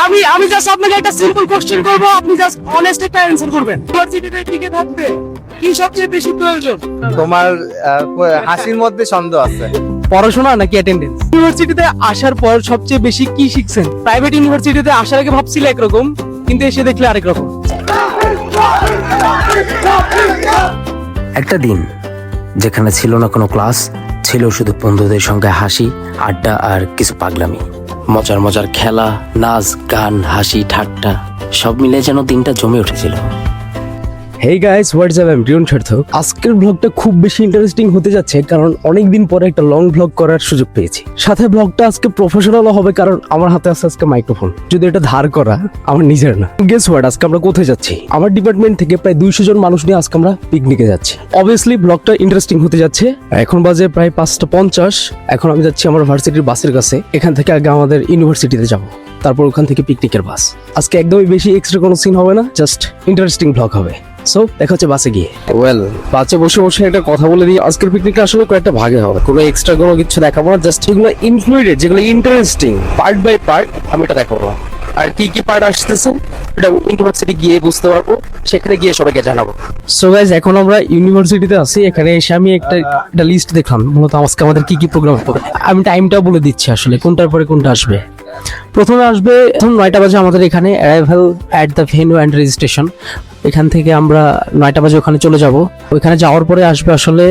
আমি আমি জাস্ট আপনাকে একটা সিম্পল কোশ্চেন করব, আপনি জাস্ট অনেস্ট একটা অ্যানসার করবেন। ইউনিভার্সিটিতে টিকে থাকতে কি সবচেয়ে বেশি প্রয়োজন? তোমার হাসির মধ্যে সন্দেহ আছে। পড়াশোনা নাকি অ্যাটেন্ডেন্স? ইউনিভার্সিটিতে আসার পর সবচেয়ে বেশি কি শিখছেন? প্রাইভেট ইউনিভার্সিটিতে আসার আগে ভাবছিলে একরকম, কিন্তু এসে দেখলে আরেক রকম। একটা দিন যেখানে ছিল না কোনো ক্লাস, ছিল শুধু বন্ধুদের সঙ্গে হাসি, আড্ডা আর কিছু পাগলামি, মজার মজার খেলা, নাচ, গান, হাসি, ঠাট্টা, সব মিলে যেন দিনটা জমে উঠেছিল। Hey guys, what's up? I am Riyon Sarthak. আজকের ব্লগটা খুব বেশি ইন্টারেস্টিং হতে যাচ্ছে, কারণ অনেকদিন পরে একটা লং ব্লগ করার সুযোগ পেয়েছি। সাথে ব্লগটা আজকে প্রফেশনালও হবে, কারণ আমার হাতে আছে আজকে মাইক্রোফোন, যদি এটা ধার করা আমার নিজের না। গেস হোয়াট, আজকে আমরা কোথায় যাচ্ছি? আমার ডিপার্টমেন্ট থেকে প্রায় 200 জন মানুষ নিয়ে আজকে আমরা পিকনিকে যাচ্ছি। অবভিয়াসলি ব্লগটা ইন্টারেস্টিং হতে যাচ্ছে। এখন বাজে প্রায় 5:50। এখন আমি যাচ্ছি আমার ভার্সিটির বাসের কাছে। এখান থেকে আগে আমাদের ইউনিভার্সিটিতে যাব, তারপর ওখান থেকে পিকনিকের বাস। আজকে একদমই বেশি এক্সট্রা কোনো সিন হবে না, জাস্ট ইন্টারেস্টিং ব্লগ হবে। সো দেখা হচ্ছে বাসে গিয়ে। ওয়েল, বাসে বসে বসে একটা কথা বলে দিই, আজকের পিকনিকটা আসলে কয়েকটা ভাগে হবে। কোনো এক্সট্রা কোনো কিছু দেখাবো না, জাস্ট যেগুলো ইনক্লুডেড, যেগুলো ইন্টারেস্টিং, পার্ট বাই পার্ট আমি এটা দেখাবো। আর কি কি পার্ট আসতেছে এটা ইউনিভার্সিটি গিয়ে বুঝতে পারবো, সেখানে গিয়ে সবাইকে জানাবো। সো গাইজ, এখন আমরা ইউনিভার্সিটিতে আছি। এখানে এসে আমি একটা লিস্ট দেখলাম, মূলত আজকে আমাদের কি কি প্রোগ্রাম হবে। আমি টাইমটা বলে দিচ্ছি আসলে কোনটার পরে কোনটা আসবে। প্রথমে আসবে 9টা বাজে আমাদের এখানে arrival at the venue and registration. এখান থেকে আমরা 9টা বাজে ওখানে চলে যাব। ওইখানে যাওয়ার পরে আসবে আসলে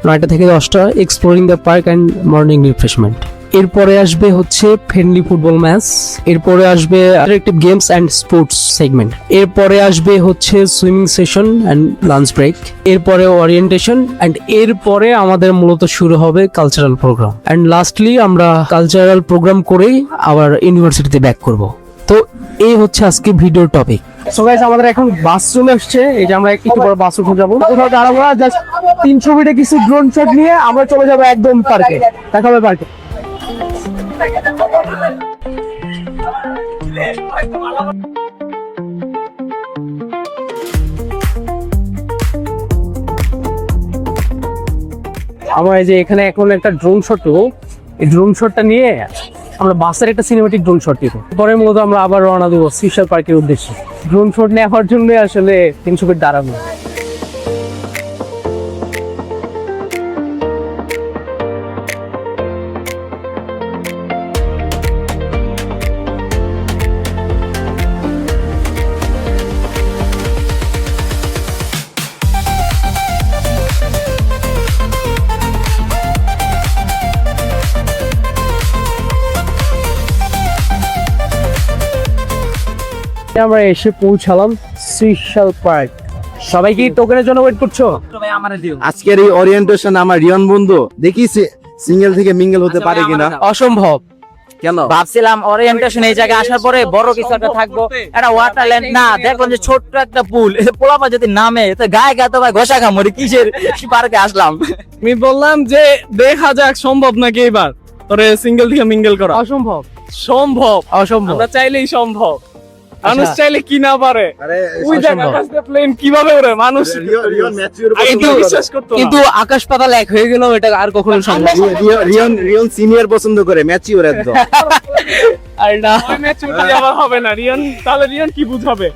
9টা থেকে 10টা exploring the park and morning refreshment. এরপরে আসবে হচ্ছে ফ্রেন্ডলি ফুটবল ম্যাচ। এরপরে আসবে interactive games and sports segment. এরপরে আসবে হচ্ছে swimming session and lunch break. এরপরে ওরিয়েন্টেশন, অ্যান্ড এরপরে আমাদের মূলত শুরু হবে কালচারাল প্রোগ্রাম। অ্যান্ড লাস্টলি আমরা কালচারাল প্রোগ্রাম করেই আবার ইউনিভার্সিটিতে ব্যাক করব। তো এই হচ্ছে আজকে ভিডিওর টপিক। সো গাইস, আমাদের এখন বাস চলে আসছে। এই যে আমরা একটু পর বাস উঠে যাবো। কোথাও দাঁড়াবো না, জাস্ট 300 মিনিটে কিছু ড্রোন শট নিয়ে আমরা চলে যাবো একদম পার্কে। দেখা হবে পার্কে। আমরা এই যে এখানে এখন একটা ড্রোন শট নেবো। এই ড্রোন শটটা নিয়ে আমরা বাসের একটা সিনেমেটিক ড্রোন শট নিব। পরে মূলত আমরা আবার রওনা দেবো ফিশার পার্কের উদ্দেশ্যে। ড্রোন শট নেওয়ার জন্য আসলে 300 ফিট দাঁড়াবো। আমরা এসে পৌঁছালাম ফিশার পার্ক। সবাই কি টোকেনের জন্য ওয়েট করছো? আজকের এই ওরিয়েন্টেশন আমার রিয়ন বন্ধু দেখি সিঙ্গেল থেকে মিঙ্গেল হতে পারে কিনা। অসম্ভব। কেন? ভাবছিলাম ওরিয়েন্টেশন এই জায়গায় আসার পরে বড় কিছু একটা থাকবো, একটা ওয়াটারল্যান্ড, না দেখলাম যে ছোট্ট একটা পুল। পোলাপা যদি নামে তো গায়ে গায়ে তো ভাই ঘষা খামরি, কিসের পার্কে আসলাম। আমি বললাম যে দেখা যাক সম্ভব নাকি এবার তোরে সিঙ্গেল থেকে মিঙ্গেল করা। অসম্ভব। সম্ভব। অসম্ভব। আমরা চাইলেই সম্ভব। মানুষ চাইলে কি না পারে। ওই জায়গা আকাশে প্লেন কিভাবে ওড়ে মানুষ। কিন্তু আকাশ পাতাল এক হয়ে গেল, এটা আর কখনো সম্ভব। রিয়ন সিনিয়র পছন্দ করে ম্যাচিউর একদম। আর না ম্যাচিউর আবার হবে না রিয়ন, তাহলে রিয়ন কি বুঝাবে?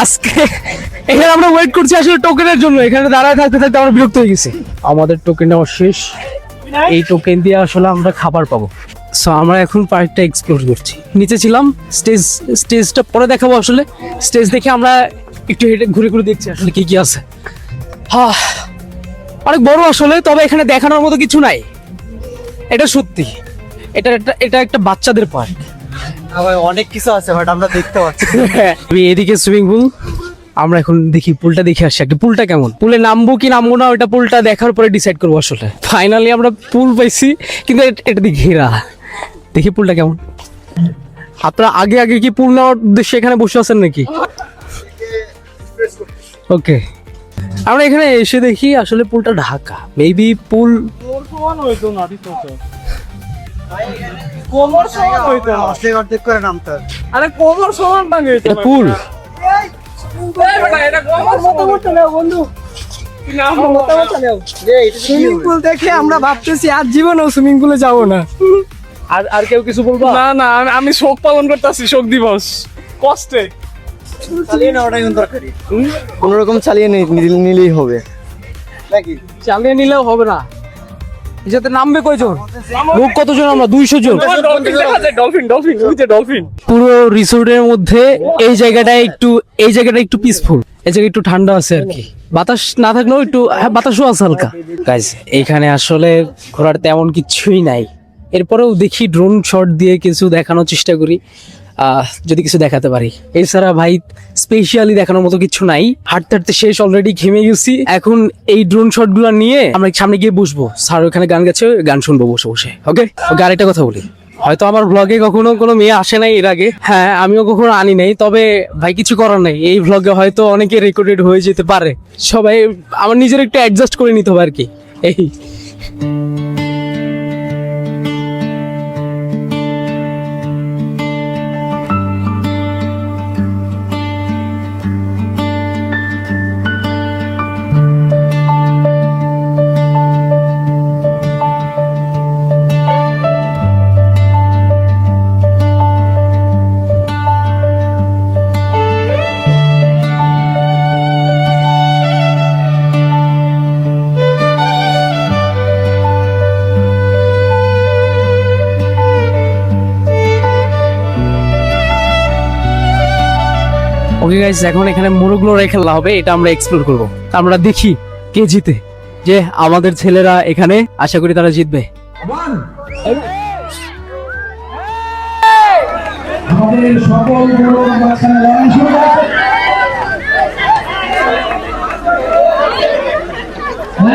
আজকে এখানে আমরা ওয়েট করছি আসলে টোকেনের জন্য। এখানে দাঁড়ায় থাকতে থাকতে আমরা বিরক্ত হয়ে গেছি। আমাদের টোকেন নেওয়া শেষ। এই টোকেন দিয়ে আসলে আমরা খাবার পাবো। সো আমরা এখন পার্কটা এক্সপ্লোর করছি। নিচে ছিলাম, স্টেজটা পরে দেখাবো। আসলে স্টেজ দেখে আমরা একটু হেঁটে ঘুরে ঘুরে দেখছি আসলে কি কি আছে। অনেক বড় আসলে, তবে এখানে দেখানোর মতো কিছু নাই। এটা সত্যি, এটা একটা বাচ্চাদের পার্ক। অনেক কিছু আছে বাট আমরা দেখতে পাচ্ছি। এদিকে সুইমিং পুল। আমরা এখন দেখি পুলটা দেখে আসি একটা, পুলটা কেমন। পুলে নামবো কি নামবো না ওটা পুলটা দেখার পরে ডিসাইড করবো। আসলে ফাইনালি আমরা পুল পাইছি, কিন্তু এটা দিয়ে ঘেরা। দেখি পুলটা কেমন। আপনারা আগে আগে কি পুল নেওয়ার উদ্দেশ্যে এখানে বসে আছেন নাকি? ওকে, আমরা এখানে এসে দেখি আসলে পুলটা ঢাকা। মেবি পুল পুল সুইমিং পুল দেখে আমরা ভাবতেছি আর জীবনেও সুইমিং পুলে যাবো না। আর কেউ কিছু বলবো? না না, আমি শোক পালন করতেছি, শোক দিবস কষ্টে। কোন রকম চালিয়ে নিলেই হবে নাকি? চালিয়ে নিলেও হবে না, যাতে নামবে কয়জন, লোক কতজন? আমরা 200 জন। ডলফিন ডলফিন, ওই যে ডলফিন। পুরো রিসোর্টের মধ্যে এই জায়গাটা একটু পিসফুল, এই জায়গা একটু ঠান্ডা আছে আর কি, বাতাস না থাকলেও একটু বাতাসও আছে হালকা। গাইস, এখানে আসলে ঘোরার তেমন কিছুই নাই, এরপরেও দেখি ড্রোন শট দিয়ে কিছু দেখানোর চেষ্টা করি, যদি কিছু দেখাতে পারি। এছাড়া ভাই স্পেশালি দেখানোর মতো কিছু নাই, হাঁটতে হাঁটতে শেষ, অলরেডি ঘেমে গেছি। এখন এই ড্রোন শট গুলো নিয়ে আমরা সামনে গিয়ে বসবো, স্যার ওখানে গান গাচ্ছে, গান শুনবো বসে বসে। ওকে, আরেকটা কথা বলি, হয়তো আমার ব্লগে কখনো কোনো মেয়ে আসে নাই এর আগে, হ্যাঁ আমিও কখনো আনি নাই, তবে ভাই কিছু করার নাই, এই ব্লগে হয়তো অনেকে রেকর্ডেড হয়ে যেতে পারে, সবাই আমার নিজের একটু অ্যাডজাস্ট করে নিতে হবে আর কি। এই ওকে গাইস, এখন এখানে মোরগগুলো খেলা হবে, এটা আমরা এক্সপ্লোর করব। আমরা দেখি কে জিতে, যে আমাদের ছেলেরা এখানে, আশা করি তারা জিতবে। আমাদের সকল মোরগ বাচ্চারা লড়াই শুরু করেছে।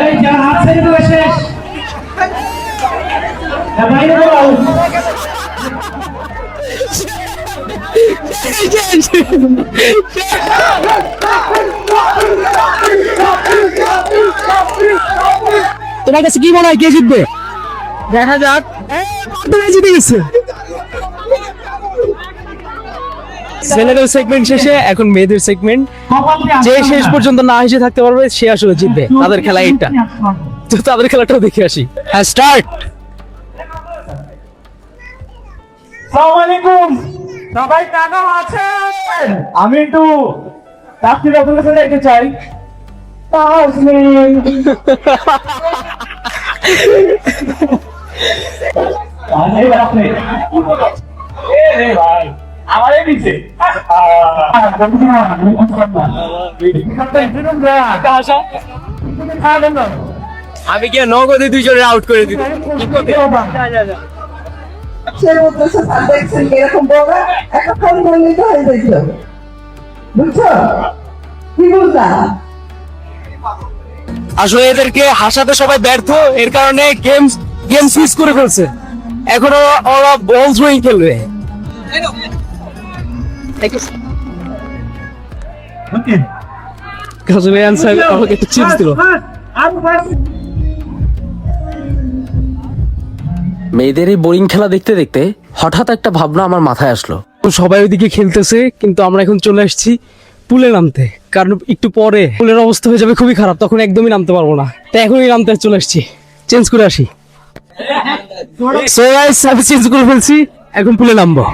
এই যারা আছে তো শেষ, বাইরে বলো। তোমার কাছে কি মনে হয় কে জিতবে? দেখা যাক। জিতে গেছে। ছেলেদের সেগমেন্ট শেষে এখন মেয়েদের সেগমেন্ট, যে শেষ পর্যন্ত না হেসে থাকতে পারবে সে আসলে জিতবে। তাদের খেলা এইটা, তো তাদের খেলাটাও দেখে আসি। হ্যাঁ, স্টার্ট। আসসালামু আলাইকুম, সবাই কেমন আছেন? আমি একটু রাত্রি আপনাদের সাথে দেখতে চাই। আমারে দিছে আমি কি নগদে 2 জনের আউট করে দিই? সেই উদ্দেশ্যে দেখছেন এরকম বলবে একটা ফোন করে নিতে হয়ে যাইছিল, বুঝছো? কি বুঝলা? আসলে এদেরকে হাসাতে সবাই ব্যর্থ, এর কারণে গেম সুইচ করে ফেলছে। এখন ওরা বল থ্রোয়িং খেলবে। আসলে অ্যান্সার আমাকে একটু চিপস দিল। মেয়েদের এই বোরিং খেলা দেখতে দেখতে হঠাৎ একটা ভাবনা আমার মাথায় আসলো। সবাই ওইদিকে খেলতেছে, কিন্তু আমরা এখন চলে আসছি পুলে নামতে, কারণ একটু পরে পুলের অবস্থা হয়ে যাবে খুবই খারাপ, তখন একদমই নামতে পারবো না, তাই এখনই নামতে চলে আসছি। চেঞ্জ করে আসি। সো গাইস, আমি চেঞ্জ করে ফেলছি, এখন পুলে নামবো।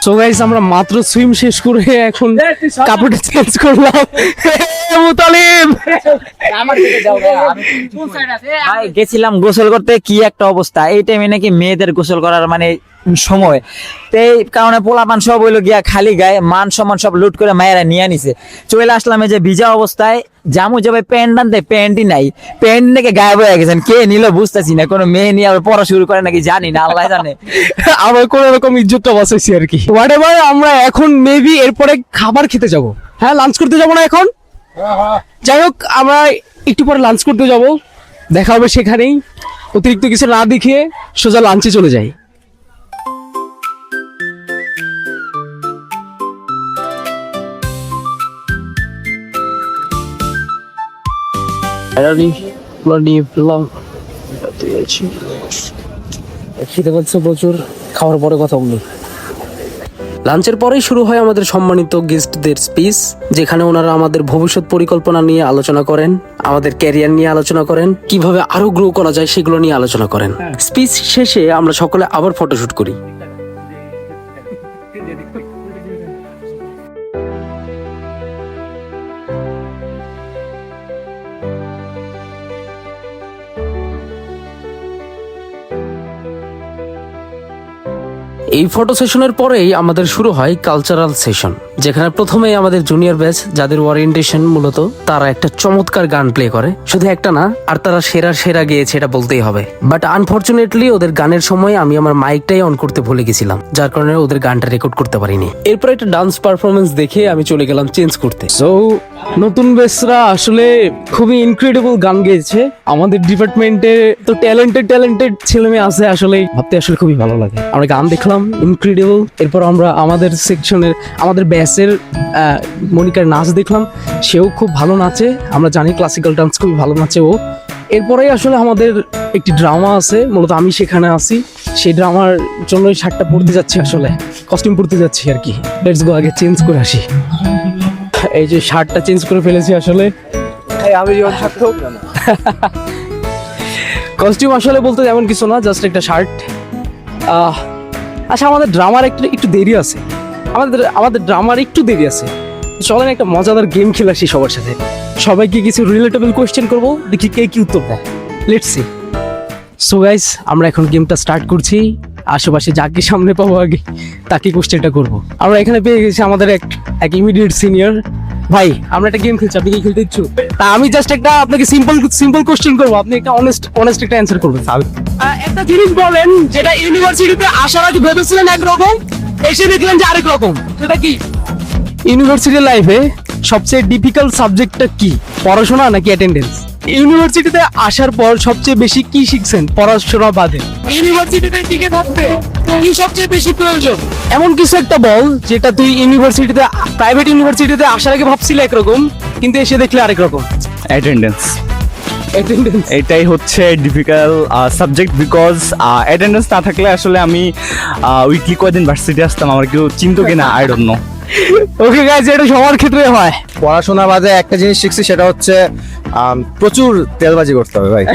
সো গাইস, আমরা মাত্র সুইম শেষ করে এখন কাপড়টা চেঞ্জ করলাম। মুতালিব, ভাই গেছিলাম গোসল করতে, কি একটা অবস্থা। এই টাইমে নাকি মেয়েদের গোসল করার মানে সময়, তো এই কারণে পোলাপান সব হইলো গিয়া খালি গায়ে মান সম্মান সব লুট করে মায়েরা নিয়ে নিছে। চলে আসলাম এই যে ভিজা অবস্থায়, জামু যাবে প্যান্ট আনতে, প্যান্টই নাই, প্যান্ট নাকি গায়েব হয়ে গেছেন, কে নিল বুঝতেছি না। কোনো মেয়ে নিয়ে আবার পড়া শুরু করে নাকি জানি না, আল্লাহ জানে। আমার কোন রকম ইজ্জতটা বাঁচাইছি আর কি। হোয়াটএভার, আমরা এখন মেবি এরপরে খাবার খেতে যাব। হ্যাঁ, লাঞ্চ করতে যাব না এখন? যাই হোক, আমরা একটু পরে লাঞ্চ করতে যাব, দেখা হবে সেখানেই। অতিরিক্ত কিছু না দেখে সোজা লাঞ্চে চলে যাই। নিয়ে ফেললাম। খিদে পাচ্ছে প্রচুর, খাওয়ার পরে কথা বলি। লাঞ্চের পরেই শুরু হয় আমাদের সম্মানিত গেস্টদের স্পিচ, যেখানে ওনারা আমাদের ভবিষ্যৎ পরিকল্পনা নিয়ে আলোচনা করেন, আমাদের ক্যারিয়ার নিয়ে আলোচনা করেন, কিভাবে আরো গ্রো করা যায় সেগুলো নিয়ে আলোচনা করেন। স্পিচ শেষে আমরা সকলে আবার ফটোশুট করি। এই ফটো সেশনের পরেই আমাদের শুরু হয় কালচারাল সেশন, যেখানে প্রথমেই আমাদের জুনিয়র ব্যাচ, যাদের ওরিয়েন্টেশন মূলত, তারা একটা চমৎকার গান প্লে করে। শুধু একটা না, আর তারা সেরা সেরা গেয়েছে এটা বলতেই হবে। বাট আনফরচুনেটলি ওদের গানের সময় আমি আমার মাইকটাই অন করতে ভুলে গেছিলাম, যার কারণে ওদের গানটা রেকর্ড করতে পারিনি। এরপর একটা ডান্স পারফরমেন্স দেখে আমি চলে গেলাম চেঞ্জ করতে। সো নতুন বেসরা আসলে খুবই ইনক্রেডিবল গান গেয়েছে। আমাদের ডিপার্টমেন্টে তো ট্যালেন্টেড ছেলে মেয়ে আছে, আসলে ভাবতে আসলে খুবই ভালো লাগে। আমরা গান দেখলাম ইনক্রেডিবল। এরপর আমরা আমাদের সেকশনের, আমাদের ব্যাচের মনিকার নাচ দেখলাম, সেও খুব ভালো নাচে। আমরা জানি ক্লাসিক্যাল ডান্স খুবই ভালো নাচে ও। এরপরেই আসলে আমাদের একটি ড্রামা আছে, মূলত আমি সেখানে আছি। সেই ড্রামার জন্যই শার্টটা পরতে যাচ্ছি, আসলে কস্টিউম পরতে যাচ্ছি আর কি। লেটস গো, আগে চেঞ্জ করে আসি। এই যে শার্টটা চেঞ্জ করে ফেলেছি আসলে। আমি রিয়ন ছাত্র। কস্টিউম আসলে বলতে এমন কিছু না, জাস্ট একটা শার্ট। আচ্ছা, আমাদের ড্রামার একটু দেরি আছে, আমাদের ড্রামার একটু দেরি আছে। চলেন একটা মজাদার গেম খেলে আসি সবার সাথে। সবাইকে কিছু রিলেটেবল কোয়েশ্চেন করবো, দেখি কে কি উত্তর দেয়। Let's see. সো গাইস, আমরা এখন গেমটা স্টার্ট করছি। আশেপাশে যাকে সামনে পাবো আগে তাকে কোয়েশ্চেনটা করবো। আমরা এখানে পেয়ে গেছি আমাদের এক ইমিডিয়েট সিনিয়র ভাই। আমরা একটা গেম খেলছি, আপনি কি খেলতে ইচ্ছুক? তা আমি জাস্ট একটা আপনাকে সিম্পল কোয়েশ্চেন করবো, আপনি একটা অনেস্ট একটা অ্যান্সার করবেন। একটা জিনিস বলেন যেটা ইউনিভার্সিটিতে আসার আগে ভেবেছিলেন একরকম, এসে দেখলেন যে আরেক রকম, সেটা কি? ইউনিভার্সিটি লাইফে সবচেয়ে ডিফিকাল্ট সাবজেক্টটা কি, পড়াশোনা নাকি অ্যাটেন্ডেন্স? ইউনিভার্সিটিতে আসার পর সবচেয়ে বেশি কি শিখছেন পড়াশোনা বাদে? ইউনিভার্সিটিতে টিকে থাকতে কি সবচেয়ে বেশি প্রয়োজন? এমন কিছু একটা বল যেটা তুই ইউনিভার্সিটিতে, প্রাইভেট ইউনিভার্সিটিতে আসার আগে ভাবছিলে একরকম, কিন্তু এসে দেখলে আরেক রকম। অ্যাটেন্ডেন্স। অ্যাটেন্ডেন্স এটাই হচ্ছে ডিফিকাল্ট সাবজেক্ট, বিকজ অ্যাটেন্ডেন্স না থাকলে আসলে আমি উইকলি কয়দিন ভার্সিটি আসতাম, আমার কেউ চিনতো কিনা I don't know. Okay guys, এটা সবার ক্ষেত্রে হয়। পড়াশোনা বাদে একটা জিনিস শিখছি, সেটা হচ্ছে প্রচুর তেলবাজি করতে হবে ভাই।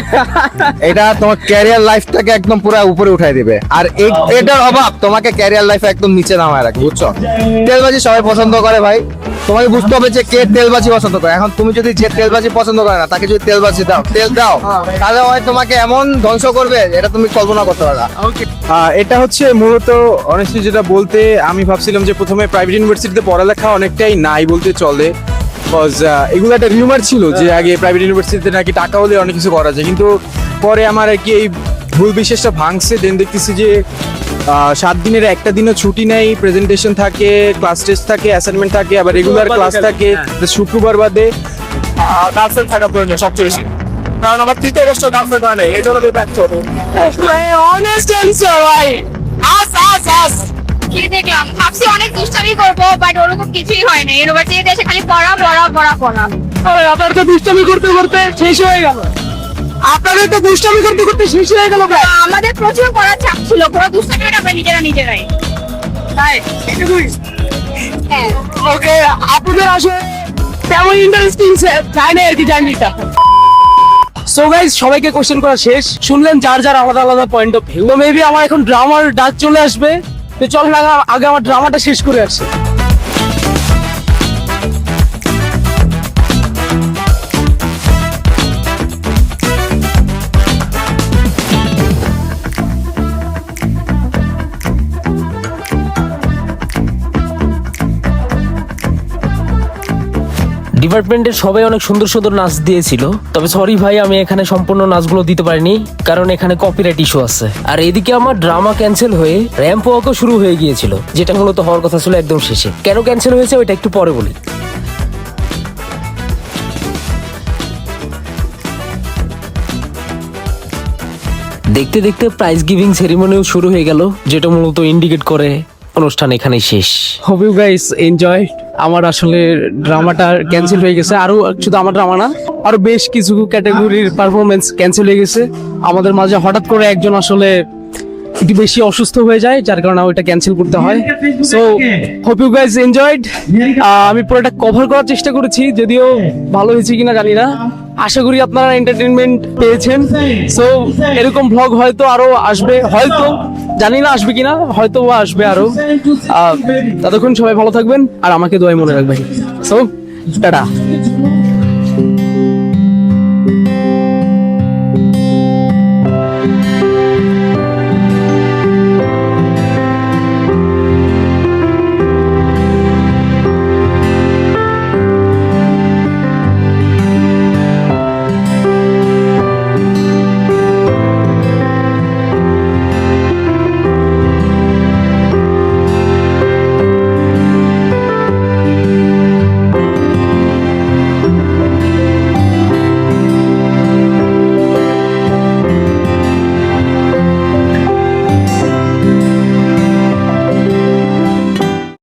এটা তোমার ক্যারিয়ার লাইফটাকে একদম পুরো উপরে উঠাই দিবে, আর এটার অভাব তোমাকে ক্যারিয়ার লাইফে একদম নিচে নামায় রাখবে, বুঝছো? তেলবাজি সবাই পছন্দ করে ভাই, তোমাকে বুঝতে হবে যে কে তেলবাজি পছন্দ করে। এখন তুমি যদি যে তেলবাজি পছন্দ করে না, তাকে যদি তেলবাজি দাও, তেল দাও, তাহলে হয় তোমাকে এমন ধ্বংস করবে এটা তুমি কল্পনা করতে পারো না। এটা হচ্ছে মূলত অনেস্টলি যেটা বলতে, আমি ভাবছিলাম যে প্রথমে প্রাইভেট ইউনিভার্সিটিতে পড়ালেখা অনেকটাই নাই বলতে চলে, বিকজ এগুলো একটা রিউমার ছিল যে আগে প্রাইভেট ইউনিভার্সিটিতে নাকি টাকা হলে অনেক কিছু করা যায়, কিন্তু পরে আমার আর কি এই ভুল বিশ্বাসটা ভাঙছে। দেন দেখতেছি যে 7 দিনের একটা দিনও ছুটি নেই, প্রেজেন্টেশন থাকে, ক্লাস টেস্ট থাকে, অ্যাসাইনমেন্ট থাকে, আবার রেগুলার ক্লাস থাকে। শুক্রবার বাদে গার্লফ্রেন্ড থাকা প্রয়োজন সবচেয়ে বেশি, কারণ আমার 3 বছর গার্লফ্রেন্ড হয় নাই, এই জন্য আমি ব্যর্থ। অনেস্ট অ্যানসার ভাই। আস কি দেখলাম, ভাবছি অনেক দুষ্টামি করবো, বাট ওরকম কিছুই হয় না। ইউনিভার্সিটিতে এসে খালি পড়া। আপনার তো দুষ্টামি করতে শেষ হয়ে গেল। আপনাদের তো দুষ্টামি করতে শেষ হয়ে গেল ভাই। আমাদের প্রচুর পড়ার চাপ ছিল, পুরো দুষ্টামি আমরা নিজেরাই। তাই হ্যাঁ, ওকে, আপনাদের আসলে তেমন ইন্টারেস্টিং যায় না আর কি জার্নিটা। সো গাইস, সবাইকে কোশ্চেন করা শেষ। শুনলেন যার আলাদা পয়েন্ট অফ ভিউ। তো মেবি আমার এখন ড্রামার ডাক চলে আসবে, তো চলেন আগে আমার ড্রামাটা শেষ করে আসি। ডিপার্টমেন্টের সবাই অনেক সুন্দর নাচ দিয়েছিল, তবে সরি ভাই, আমি এখানে সম্পূর্ণ নাচগুলো দিতে পারিনি, কারণ এখানে কপিরাইট ইস্যু আছে। আর এদিকে আমার ড্রামা ক্যান্সেল হয়ে র্যাম্প ওয়াকও শুরু হয়ে গিয়েছিল, যেটা মূলত হওয়ার কথা ছিল একদম শেষে। কেন ক্যান্সেল হয়েছে ওইটা একটু পরে বলি। দেখতে দেখতে প্রাইজ গিভিং সেরিমনিও শুরু হয়ে গেল, যেটা মূলত ইন্ডিকেট করে অনুষ্ঠান এখানেই শেষ। Hope you guys enjoy. আমার আসলে ড্রামাটা ক্যান্সেল হয়ে গেছে, আরো শুধু আমার ড্রামা না, আরো বেশ কিছু ক্যাটাগরির পারফরমেন্স ক্যান্সেল হয়ে গেছে। আমাদের মাঝে হঠাৎ করে একজন আসলে একটু বেশি অসুস্থ হয়ে যায়, যার কারণে ওইটা ক্যান্সেল করতে হয়। So hope you guys enjoyed. আমি পুরোটা কভার করার চেষ্টা করেছি, যদিও ভালো হয়েছে কিনা জানি না। আশা করি আপনারা এন্টারটেনমেন্ট পেয়েছেন। সো এরকম ভ্লগ হয়তো আরো আসবে, হয়তো জানি না আসবে কিনা, হয়তো আসবে আরো। ততক্ষণ সবাই ভালো থাকবেন আর আমাকে দোয়ায় মনে রাখবেন। So tata.